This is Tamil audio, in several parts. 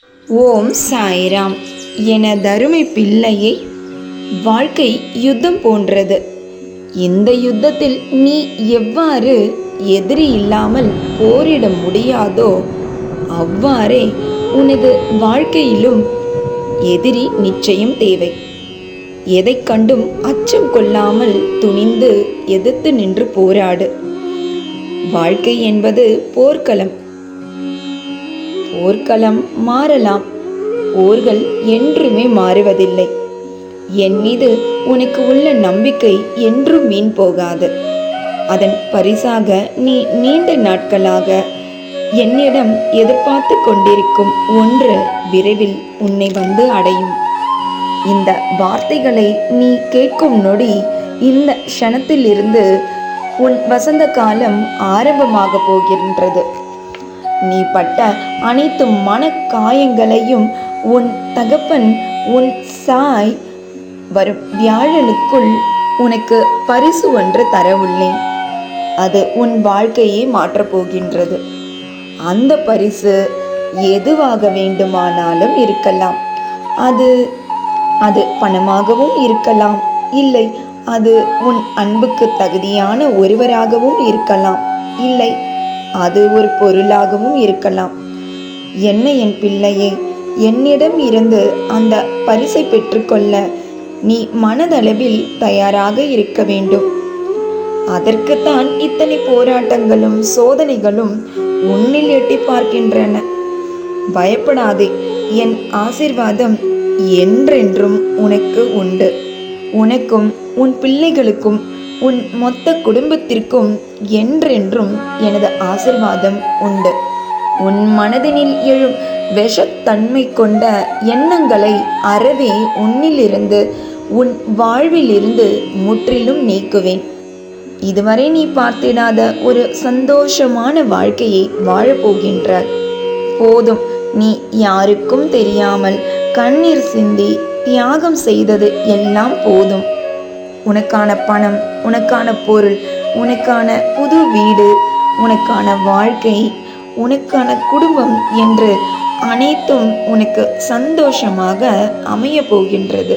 ஓம் சாய்ராம். எனதருமை பிள்ளையை, வாழ்க்கை யுத்தம் போன்றது. இந்த யுத்தத்தில் நீ எவ்வாறு எதிரி இல்லாமல் போரிட முடியாதோ அவ்வாறே உனது வாழ்க்கையிலும் எதிரி நிச்சயம் தேவை. எதை கண்டும் அச்சம் கொள்ளாமல் துணிந்து எதிர்த்து நின்று போராடு. வாழ்க்கை என்பது போர்க்களம். போர்க்களம் மாறலாம், போர்கள் என்றுமே மாறுவதில்லை. என் மீது உனக்கு உள்ள நம்பிக்கை என்றும் வீண் போகாது. அதன் பரிசாக நீ நீண்ட நாட்களாக என்னிடம் எதிர்பார்த்து கொண்டிருக்கும் ஒன்று விரைவில் உன்னை வந்து அடையும். இந்த வார்த்தைகளை நீ கேட்கும் நொடி இந்த க்ஷணத்திலிருந்து உன் வசந்த காலம் ஆரம்பமாக போகின்றது. நீ பட்ட அனைத்து மன காயங்களையும் உன் தகப்பன் உன் சாய் வரும் வியாழனுக்குள் உனக்கு பரிசு ஒன்று தர உள்ளேன். அது உன் வாழ்க்கையை மாற்றப் போகின்றது. அந்த பரிசு எதுவாக வேண்டுமானாலும் இருக்கலாம். அது பணமாகவும் இருக்கலாம், இல்லை அது உன் அன்புக்கு தகுதியான ஒருவராகவும் இருக்கலாம், இல்லை அது ஒரு பொருளாகவும் இருக்கலாம். என்ன என் பிள்ளையே, என்னிடம் இருந்து அந்த பரிசை பெற்றுக்கொள்ள நீ மனதளவில் தயாராக இருக்க வேண்டும். அதற்குத்தான் இத்தனை போராட்டங்களும் சோதனைகளும் உன்னில் எட்டி பார்க்கின்றன. பயப்படாதே, என் ஆசீர்வாதம் என்றென்றும் உனக்கு உண்டு. உனக்கும் உன் பிள்ளைகளுக்கும் உன் மொத்த குடும்பத்திற்கும் என்றென்றும் எனது ஆசீர்வாதம் உண்டு. உன் மனதினில் எழும் விஷத்தன்மை கொண்ட எண்ணங்களை அறவே உன்னிலிருந்து உன் வாழ்விலிருந்து முற்றிலும் நீக்குவேன். இதுவரை நீ பார்த்திடாத ஒரு சந்தோஷமான வாழ்க்கையை வாழப்போகின்றாய். போதும், நீ யாருக்கும் தெரியாமல் கண்ணீர் சிந்தி தியாகம் செய்தது எல்லாம் போதும். உனக்கான பணம், உனக்கான பொருள், உனக்கான புது வீடு, உனக்கான வாழ்க்கை, உனக்கான குடும்பம் என்று அனைத்தும் உனக்கு சந்தோஷமாக அமைய போகின்றது.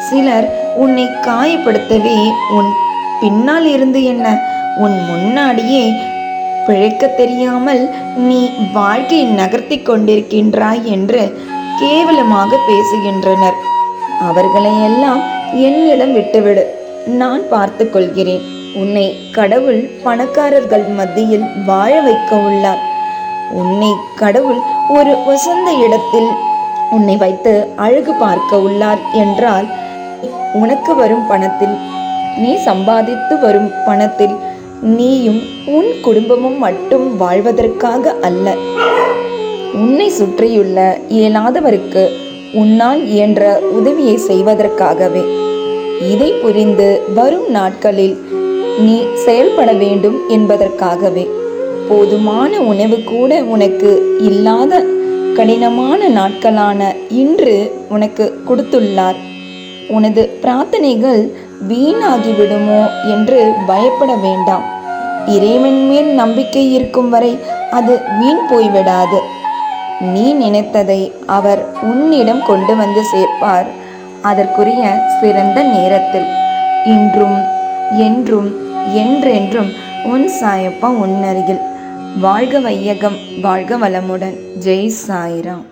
சிலர் உன்னை காயப்படுத்தவே உன் பின்னால் இருந்து என்ன, உன் முன்னாடியே பிழைக்க தெரியாமல் நீ வாழ்க்கையை நகர்த்தி கொண்டிருக்கின்றாய் என்று கேவலமாக பேசுகின்றனர். அவர்களையெல்லாம் என்னிடம் விட்டுவிடு, நான் பார்த்து கொள்கிறேன். உன்னை கடவுள் பணக்காரர்கள் மத்தியில் வாழ வைக்க உள்ளார். உன்னை கடவுள் ஒரு வசந்த இடத்தில் உன்னை வைத்து அழகு பார்க்க உள்ளார் என்றால், உனக்கு வரும் பணத்தில், நீ சம்பாதித்து வரும் பணத்தில் நீயும் உன் குடும்பமும் மட்டும் வாழ்வதற்காக அல்ல, உன்னை சுற்றியுள்ள இயலாதவருக்கு உன்னால் இயன்ற உதவியை செய்வதற்காகவே. இதை புரிந்து வரும் நாட்களில் நீ செயல்பட வேண்டும் என்பதற்காகவே. போதுமான உணவு கூட உனக்கு இல்லாத கடினமான நாட்களான இன்று உனக்கு கொடுத்துள்ளார். உனது பிரார்த்தனைகள் வீணாகிவிடுமோ என்று பயப்பட வேண்டாம். இறைவன் மேல் நம்பிக்கை இருக்கும் வரை அது வீண் போய்விடாது. நீ நினைத்ததை அவர் உன்னிடம் கொண்டு வந்து சேர்ப்பார், அதற்குரிய சிறந்த நேரத்தில். இன்றும் என்றும் என்றென்றும் உன் சாயப்பா உன் அருகில். வாழ்க வையகம், வாழ்க வளமுடன். ஜெய் சாய்ராம்.